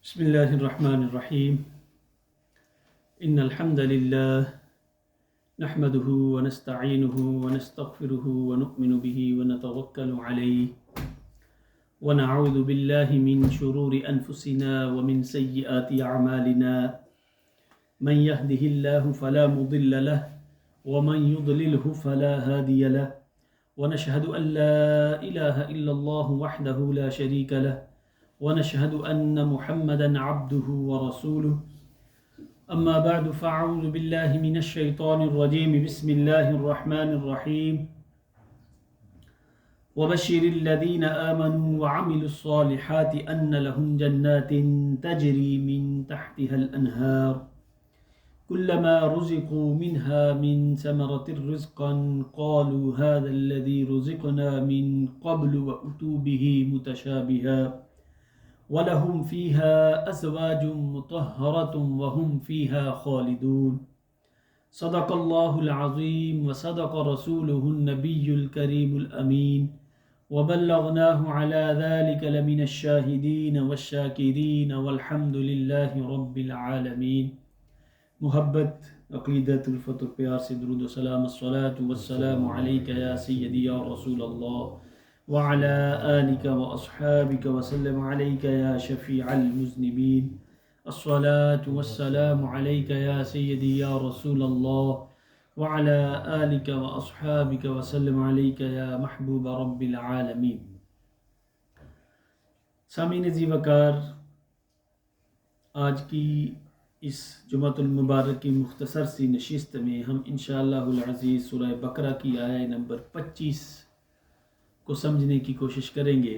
بسم الله الرحمن الرحيم إن الحمد لله نحمده ونستعينه ونستغفره ونؤمن به ونتوكل عليه ونعوذ بالله من شرور أنفسنا ومن سيئات أعمالنا من يهده الله فلا مضل له ومن يضلله فلا هادي له ونشهد أن لا إله إلا الله وحده لا شريك له ونشهد أن محمدًا عبده ورسوله أما بعد فأعوذ بالله من الشيطان الرجيم بسم الله الرحمن الرحيم وبشر الذين آمنوا وعملوا الصالحات أن لهم جنات تجري من تحتها الأنهار كلما رزقوا منها من ثمرة رزقا قالوا هذا الذي رزقنا من قبل وأتوا به متشابها وَلَهُمْ فِيهَا أَزْوَاجٌ مُطَهَّرَةٌ وَهُمْ فِيهَا خَالِدُونَ صدق الله العظيم وصدق رسوله النبي الكريم الأمين وبلغناه على ذلك لمن الشاهدين والشاكرين والحمد لله رب العالمين. محبت، عقیدت، الفت و پیار سے درود و سلام، الصلاة والسلام علیک یا سیدی یا رسول اللہ وعلى آلك وأصحابك وسلم عليك يا شفيع المذنبين. الصلاة والسلام عليك يا سيدي يا رسول الله وعلى آلك وأصحابك وسلم عليك يا محبوب رب العالمين. سامعین عزیز وقار، آج کی اس جمعۃ المبارک کی مختصر سی نشست میں ہم انشاءاللہ العزیز سورہ بقرہ کی آیہ نمبر 25 کو سمجھنے کی کوشش کریں گے.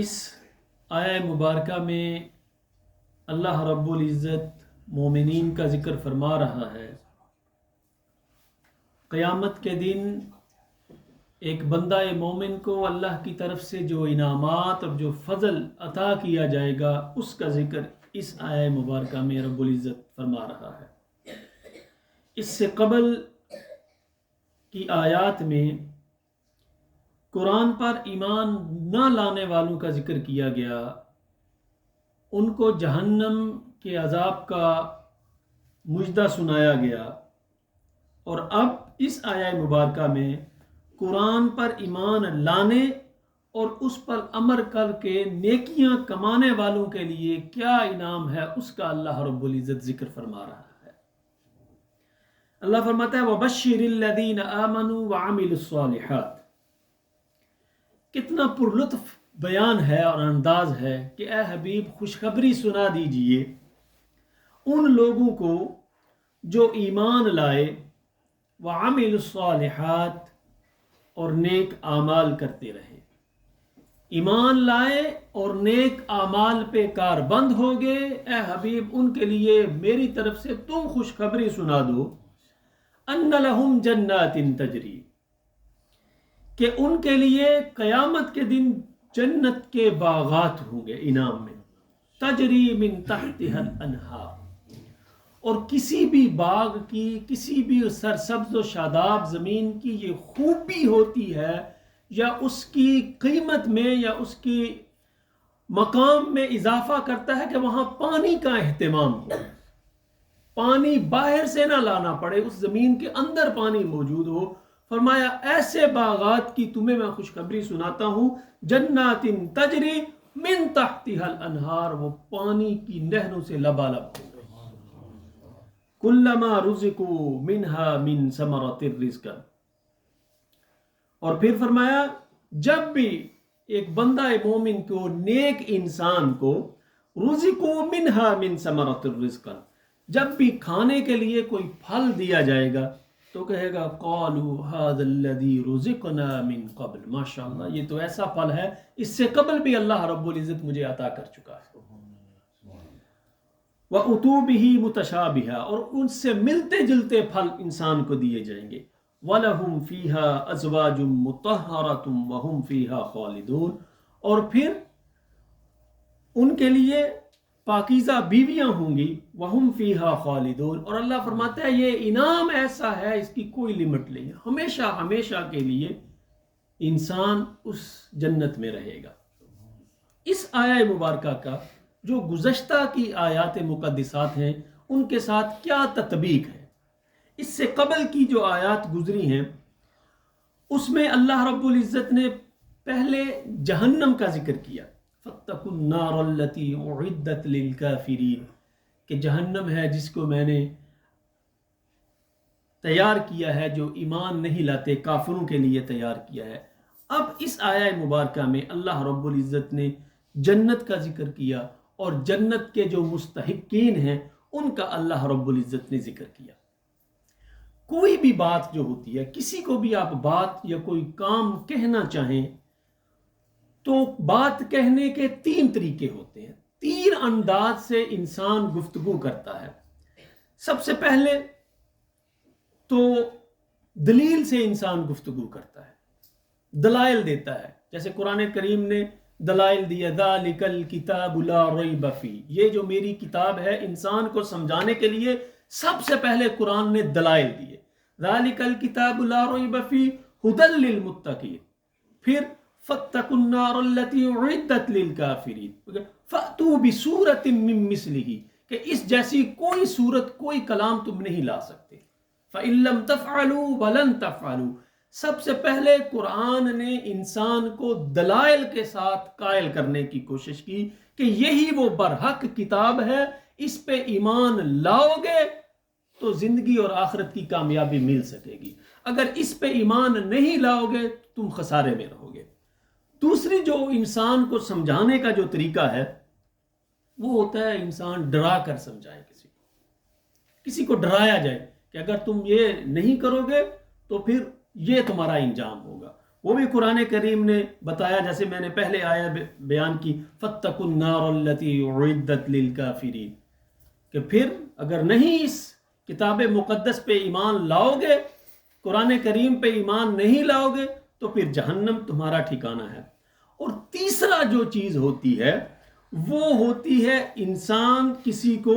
اس آیہ مبارکہ میں اللہ رب العزت مومنین کا ذکر فرما رہا ہے. قیامت کے دن ایک بندہ مومن کو اللہ کی طرف سے جو انعامات اور جو فضل عطا کیا جائے گا اس کا ذکر اس آیہ مبارکہ میں رب العزت فرما رہا ہے. اس سے قبل کی آیات میں قرآن پر ایمان نہ لانے والوں کا ذکر کیا گیا، ان کو جہنم کے عذاب کا مژدہ سنایا گیا، اور اب اس آیہ مبارکہ میں قرآن پر ایمان لانے اور اس پر عمل کر کے نیکیاں کمانے والوں کے لیے کیا انعام ہے اس کا اللہ رب العزت ذکر فرما رہا ہے. اللہ فرماتا ہے وَبَشِّرِ الَّذِينَ آمَنُوا وَعَمِلُوا الصَّالِحَاتِ. کتنا پرلطف بیان ہے اور انداز ہے کہ اے حبیب خوشخبری سنا دیجئے ان لوگوں کو جو ایمان لائے، وَعَمِلُوا الصَّالِحَاتِ، اور نیک اعمال کرتے رہے. ایمان لائے اور نیک اعمال پہ کار بند ہو گئے، اے حبیب ان کے لیے میری طرف سے تم خوشخبری سنا دو ان لہم جنات تجری، کہ ان کے لیے قیامت کے دن جنت کے باغات ہوں گے انعام میں، تجری من تحتها الانہار، اور کسی بھی باغ کی، کسی بھی سرسبز و شاداب زمین کی یہ خوبی ہوتی ہے یا اس کی قیمت میں یا اس کی مقام میں اضافہ کرتا ہے کہ وہاں پانی کا اہتمام ہو، پانی باہر سے نہ لانا پڑے، اس زمین کے اندر پانی موجود ہو. فرمایا ایسے باغات کی تمہیں میں خوشخبری سناتا ہوں، جنات تجری من تحتها الانہار، وہ پانی کی نہروں سے لبالب ہو گئے. کلما رزقوا منها من ثمرۃ الرزق، اور پھر فرمایا جب بھی ایک بندہ مومن کو، نیک انسان کو، رزقوا منها من ثمرۃ الرزق، جب بھی کھانے کے لیے کوئی پھل دیا جائے گا تو کہے گا قالوا هذا الذي رزقنا من قبل، ماشاءاللہ یہ تو ایسا پھل ہے اس سے قبل بھی اللہ رب العزت مجھے عطا کر چکا ہے. وَأُتُوا بِهِ مُتَشَابِهًا، اور ان سے ملتے جلتے پھل انسان کو دیے جائیں گے. وَلَهُمْ فِيهَا أَزْوَاجٌ مُطَهَّرَةٌ وَهُمْ فِيهَا خَالِدُونَ، اور پھر ان کے لیے پاکیزہ بیویاں ہوں گی. وَهُمْ فِيهَا خَالِدُونَ، اور اللہ فرماتا ہے یہ انعام ایسا ہے اس کی کوئی لمٹ نہیں ہے، ہمیشہ ہمیشہ کے لیے انسان اس جنت میں رہے گا. اس آیہ مبارکہ کا جو گزشتہ کی آیات مقدسات ہیں ان کے ساتھ کیا تطبیق ہے؟ اس سے قبل کی جو آیات گزری ہیں اس میں اللہ رب العزت نے پہلے جہنم کا ذکر کیا، فاتقوا النار التي اعدت للكافرین، کہ جہنم ہے جس کو میں نے تیار کیا ہے، جو ایمان نہیں لاتے کافروں کے لیے تیار کیا ہے۔ اب اس آیہ مبارکہ میں اللہ رب العزت نے جنت کا ذکر کیا اور جنت کے جو مستحقین ہیں ان کا اللہ رب العزت نے ذکر کیا۔ کوئی بھی بات جو ہوتی ہے، کسی کو بھی آپ بات یا کوئی کام کہنا چاہیں تو بات کہنے کے 3 طریقے ہوتے ہیں، 3 انداز سے انسان گفتگو کرتا ہے۔ سب سے پہلے تو دلیل سے انسان گفتگو کرتا ہے، دلائل دیتا ہے، جیسے قرآن کریم نے دلائل دیا، ذالک الکتاب لا ریب فیہ، یہ جو میری کتاب ہے انسان کو سمجھانے کے لیے سب سے پہلے قرآن نے دلائل دیے، ذالک الکتاب لا ریب فیہ ھدی للمتقین، پھر فاتقوا النار التی اعدت للکافرین، فأتوا بسورۃ من مثلہ، کہ اس جیسی کوئی صورت کوئی کلام تم نہیں لا سکتے، فإن لم تفعلوا ولن تفعلوا، سب سے پہلے قرآن نے انسان کو دلائل کے ساتھ قائل کرنے کی کوشش کی کہ یہی وہ برحق کتاب ہے، اس پہ ایمان لاؤ گے تو زندگی اور آخرت کی کامیابی مل سکے گی، اگر اس پہ ایمان نہیں لاؤ گے تم خسارے میں رہو گے۔ دوسری جو انسان کو سمجھانے کا جو طریقہ ہے وہ ہوتا ہے انسان ڈرا کر سمجھائے، کسی کو ڈرایا جائے کہ اگر تم یہ نہیں کرو گے تو پھر یہ تمہارا انجام ہوگا۔ وہ بھی قرآن کریم نے بتایا، جیسے میں نے پہلے آیا بیان کی، فاتقوا النار التی اعدت للکافرین، کہ پھر اگر نہیں اس کتاب مقدس پہ ایمان لاؤ گے، قرآن کریم پہ ایمان نہیں لاؤ گے تو پھر جہنم تمہارا ٹھکانہ ہے۔ اور تیسرا جو چیز ہوتی ہے وہ ہوتی ہے انسان کسی کو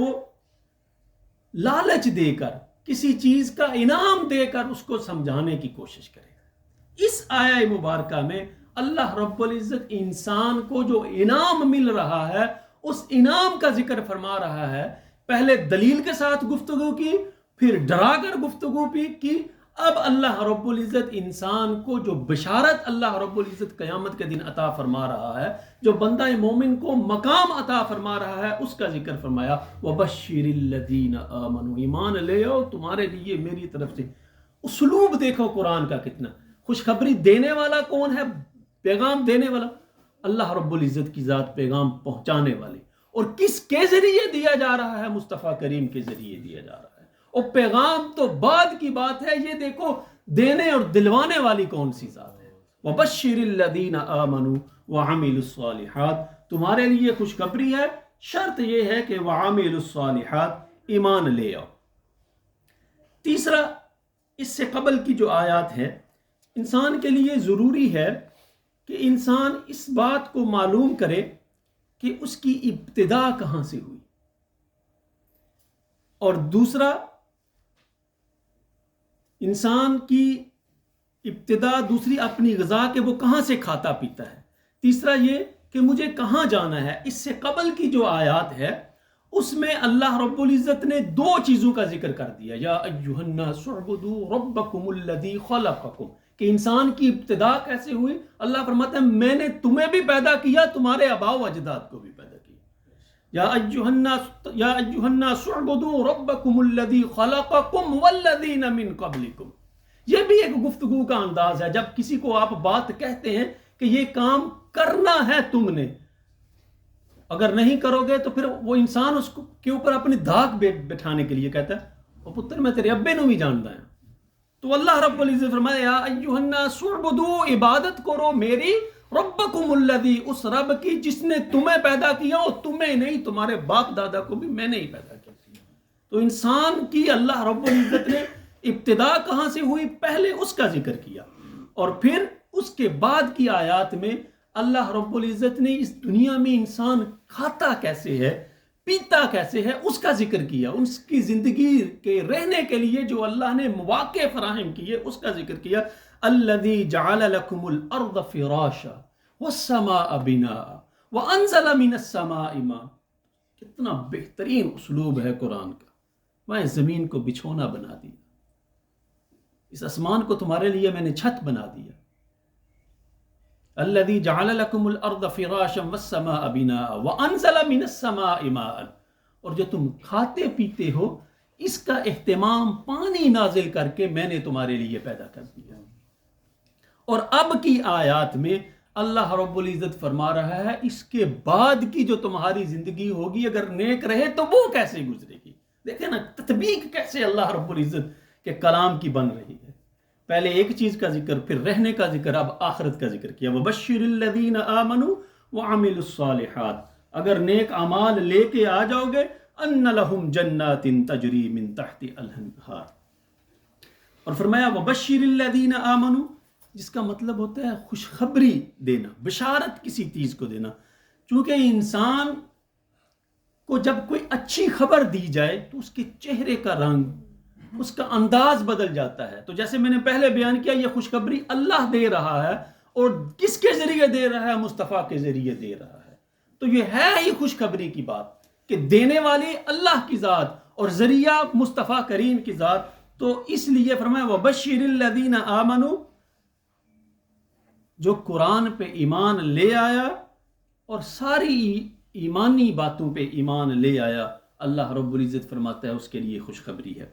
لالچ دے کر، کسی چیز کا انعام دے کر اس کو سمجھانے کی کوشش کرے۔ اس آیہ مبارکہ میں اللہ رب العزت انسان کو جو انعام مل رہا ہے اس انعام کا ذکر فرما رہا ہے۔ پہلے دلیل کے ساتھ گفتگو کی، پھر ڈرا کر گفتگو بھی کی، اب اللہ رب العزت انسان کو جو بشارت اللہ رب العزت قیامت کے دن عطا فرما رہا ہے، جو بندہ مومن کو مقام عطا فرما رہا ہے، اس کا ذکر فرمایا، وَبَشِّرِ الَّذِينَ آمَنُوا، ایمان لے آؤ تمہارے لیے میری طرف سے۔ اسلوب دیکھو قرآن کا کتنا خوشخبری دینے والا کون ہے؟ پیغام دینے والا اللہ رب العزت کی ذات، پیغام پہنچانے والے، اور کس کے ذریعے دیا جا رہا ہے؟ مصطفیٰ کریم کے ذریعے دیا جا رہا ہے۔ اور پیغام تو بعد کی بات ہے، یہ دیکھو دینے اور دلوانے والی کون سی ذات ہے۔ وَبَشِّرِ الَّذِينَ آمَنُوا وَعَمِلُوا الصَّالِحَاتِ، تمہارے لیے خوشخبری ہے، شرط یہ ہے کہ وَعَمِلُوا الصَّالِحَاتِ، ایمان لے آؤ۔ تیسرا، اس سے قبل کی جو آیات ہے، انسان کے لیے ضروری ہے کہ انسان اس بات کو معلوم کرے کہ اس کی ابتدا کہاں سے ہوئی، اور دوسرا انسان کی ابتدا دوسری اپنی غذا کہ وہ کہاں سے کھاتا پیتا ہے، تیسرا یہ کہ مجھے کہاں جانا ہے۔ اس سے قبل کی جو آیات ہے اس میں اللہ رب العزت نے 2 چیزوں کا ذکر کر دیا، یا ایھا الناس اعبدوا ربکم الذی خلقکم، کہ انسان کی ابتدا کیسے ہوئی۔ اللہ فرماتا ہے میں نے تمہیں بھی پیدا کیا، تمہارے آباء و اجداد کو بھی پیدا کیا۔ یا ایھا الناس اعبدوا ربکم الذی خلقکم والذین من قبلکم، یہ بھی ایک گفتگو کا انداز ہے۔ جب کسی کو آپ بات کہتے ہیں کہ یہ کام کرنا ہے تم نے، اگر نہیں کرو گے تو پھر وہ انسان اس کے اوپر اپنی دھاک بٹھانے کے لیے کہتا ہے، او پتر میں تیرے ابے نو بھی جانتا ہے۔ تو اللہ رب العزت فرمایا، یا ایھا الناس اعبدوا، عبادت کرو میری، ربکم الذی، اس رب کی جس نے تمہیں پیدا کیا، اور تمہیں نہیں تمہارے باپ دادا کو بھی میں نے ہی پیدا کیا۔ تو انسان کی اللہ رب العزت نے ابتدا کہاں سے ہوئی پہلے اس کا ذکر کیا، اور پھر اس کے بعد کی آیات میں اللہ رب العزت نے اس دنیا میں انسان کھاتا کیسے ہے، پیتا کیسے ہے، اس کا ذکر کیا۔ اس کی زندگی کے رہنے کے لیے جو اللہ نے مواقع فراہم کیے اس کا ذکر کیا۔ الذی جعل لکم الارض فراشا والسماء بناء وَأَنزَلَ مِنَ السَّمَاءِ مَاءً. کتنا بہترین اسلوب ہے قرآن کا. میں زمین کو بچھونا بنا دیا, اس آسمان کو تمہارے لیے میں نے چھت بنا دیا. الذی جعل لکم الارض فراشا والسماء بناء وانزل من السماء ماء. اور جو تم کھاتے پیتے ہو اس کا اہتمام پانی نازل کر کے میں نے تمہارے لیے پیدا کر دیا. اور اب کی آیات میں اللہ رب العزت فرما رہا ہے اس کے بعد کی جو تمہاری زندگی ہوگی اگر نیک رہے تو وہ کیسے گزرے گی. دیکھیں نا تطبیق کیسے اللہ رب العزت کے کلام کی بن رہی ہے. پہلے ایک چیز کا ذکر, پھر رہنے کا ذکر, اب آخرت کا ذکر کیا. وَبَشِّرِ الَّذِينَ آمَنُوا وَعَمِلُوا الصَّالِحَاتِ. اگر نیک اعمال لے کے آ جاؤ گے أَنَّ لَهُمْ جَنَّاتٍ تَجْرِي مِن تَحْتِ الْأَنْهَارِ. اور فرمایا وَبَشِّرِ الَّذِينَ آمَنُوا, جس کا مطلب ہوتا ہے خوشخبری دینا, بشارت کسی چیز کو دینا. چونکہ انسان کو جب کوئی اچھی خبر دی جائے تو اس کے چہرے کا رنگ, اس کا انداز بدل جاتا ہے. تو جیسے میں نے پہلے بیان کیا یہ خوشخبری اللہ دے رہا ہے, اور کس کے ذریعے دے رہا ہے؟ مصطفیٰ کے ذریعے دے رہا ہے. تو یہ ہے ہی خوشخبری کی بات کہ دینے والی اللہ کی ذات اور ذریعہ مصطفیٰ کریم کی ذات. تو اس لیے فرمایا وَبَشِّرِ الَّذِينَ آمَنُوا, جو قرآن پہ ایمان لے آیا اور ساری ایمانی باتوں پہ ایمان لے آیا, اللہ رب العزت فرماتا ہے اس کے لیے خوشخبری ہے.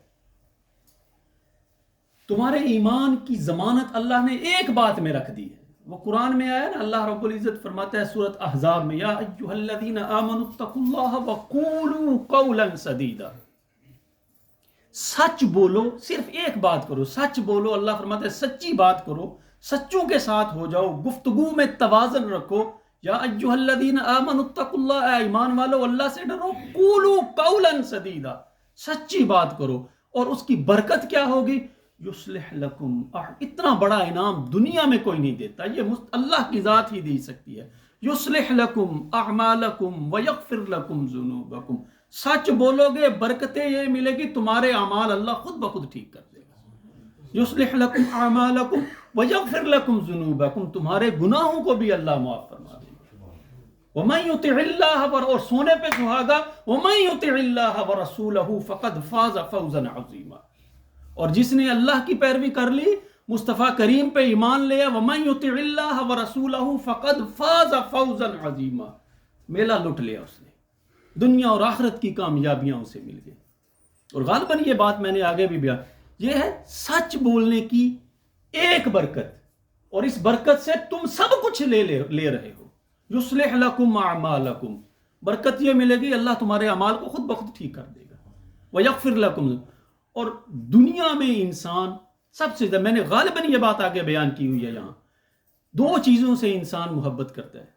تمہارے ایمان کی ضمانت اللہ نے ایک بات میں رکھ دی ہے, وہ قرآن میں آیا نا. اللہ رب العزت فرماتا ہے سورۃ احزاب میں, یا ایھا الذین آمنوا اتقوا اللہ وقولوا قولا سدیدا. سچ بولو, صرف ایک بات کرو, سچ بولو. اللہ فرماتا ہے سچی بات کرو, سچوں کے ساتھ ہو جاؤ, گفتگو میں توازن رکھو. یا ایھا الذین آمنوا اتقوا اللہ, اے ایمان والو اللہ سے ڈرو. قولوا قولا سدیدا, سچی بات کرو. اور اس کی برکت کیا ہوگی؟ یصلح لکم, اتنا بڑا انعام دنیا میں کوئی نہیں دیتا, یہ اللہ کی ذات ہی دے سکتی ہے. یصلح لکم اعمالکم ویغفر لکم ذنوبکم. سچ بولو گے برکتیں یہ ملے گی, تمہارے اعمال اللہ خود بخود ٹھیک کر دے گا. یصلح لکم اعمالکم ویغفر لکم ذنوبکم, تمہارے گناہوں کو بھی اللہ معاف فرما دے گا. وَمَن يُطِعِ اللَّهَ, اور سونے پہ سہاگا, وَمَن يُطِعِ اللَّهَ وَرَسُولَهُ فَقَدْ فَازَ فَوْزًا عَظِيمًا. اور جس نے اللہ کی پیروی کر لی, مصطفیٰ کریم پہ ایمان لیا, وَمَن يُطِعِ اللَّهَ وَرَسُولَهُ فَقَدْ فَازَ فَوْزًا عَظِيمًا, میلہ لٹ لیا اس نے, دنیا اور آخرت کی کامیابیاں اسے مل گئی. اور غالباً یہ بات میں نے آگے بھی بیان, یہ ہے سچ بولنے کی ایک برکت, اور اس برکت سے تم سب کچھ لے رہے ہو. یصلح لکم اعمالکم, برکت یہ ملے گی اللہ تمہارے اعمال کو خود بخود ٹھیک کر دے گا. ویغفر لکم, اور دنیا میں انسان سب سے زیادہ, میں نے غالباً یہ بات آگے بیان کی ہوئی ہے یہاں, دو چیزوں سے انسان محبت کرتا ہے,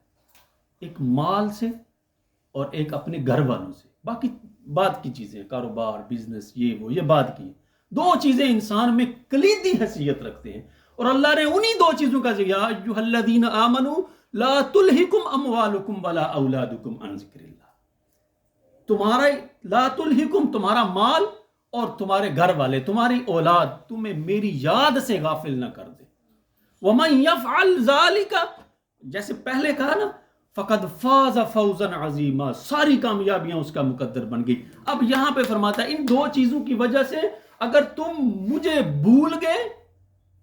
ایک مال سے اور ایک اپنے گھر والوں سے. باقی بعد کی چیزیں, کاروبار, بزنس, یہ وہ, یہ بعد کی. دو چیزیں انسان میں کلیدی حیثیت رکھتے ہیں, اور اللہ نے انہی دو چیزوں کا ذکر, یا ایھا الذین آمنوا لا تلہکم اموالکم ولا اولادکم عن ذکر اللہ. تمہارا لا تلہکم, تمہارا مال اور تمہارے گھر والے, تمہاری اولاد تمہیں میری یاد سے غافل نہ کر دے. وَمَن يَفْعَلْ ذَلِكَ, جیسے پہلے کہا نا, فَقَدْ فَازَ فَوْزًا عَظِيمًا, ساری کامیابیاں اس کا مقدر بن گئی. اب یہاں پہ فرماتا ہے ان دو چیزوں کی وجہ سے اگر تم مجھے بھول گئے,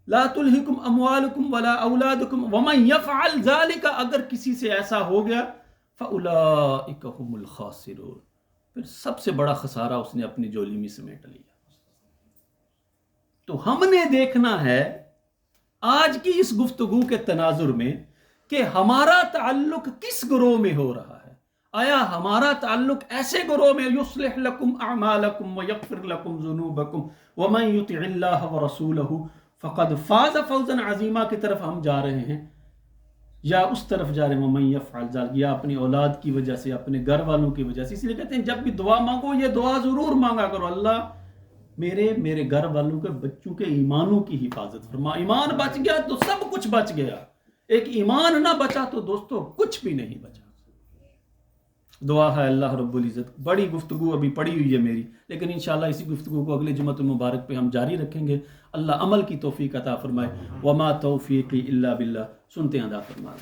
لا تلہکم اموالکم ولا اولادکم, وَمَن يَفْعَلْ ذَلِكَ, اگر کسی سے ایسا ہو گیا, فَأُولَئِكَ هُمُ الْخَاسِرُونَ, پھر سب سے بڑا خسارہ اس نے اپنی جولی میں سمیٹ لیا. تو ہم نے دیکھنا ہے آج کی اس گفتگو کے تناظر میں کہ ہمارا تعلق کس گروہ میں ہو رہا ہے. آیا ہمارا تعلق ایسے گروہ میں, یصلح لکم اعمالکم ویغفر لکم ذنوبکم ومن یطع اللہ ورسولہ فقد فاز فوزا عظیما کی طرف ہم جا رہے ہیں, یا اس طرف جا رہے ہیں وَمَن يَفْعَلْ ذَلِكَ, یا اپنی اولاد کی وجہ سے, اپنے گھر والوں کی وجہ سے. اس لیے کہتے ہیں جب بھی دعا مانگو یہ دعا ضرور مانگا کرو, اللہ میرے گھر والوں کے بچوں کے ایمانوں کی حفاظت فرما. ایمان بچ گیا تو سب کچھ بچ گیا, ایک ایمان نہ بچا تو دوستو کچھ بھی نہیں بچا. دعا ہے اللہ رب العزت. بڑی گفتگو ابھی پڑی ہوئی ہے میری, لیکن انشاءاللہ اسی گفتگو کو اگلے جمعۃ المبارک پہ ہم جاری رکھیں گے. اللہ عمل کی توفیق عطا فرمائے. وما توفیقی الا باللہ. سنتے ہیں عطا فرمائے.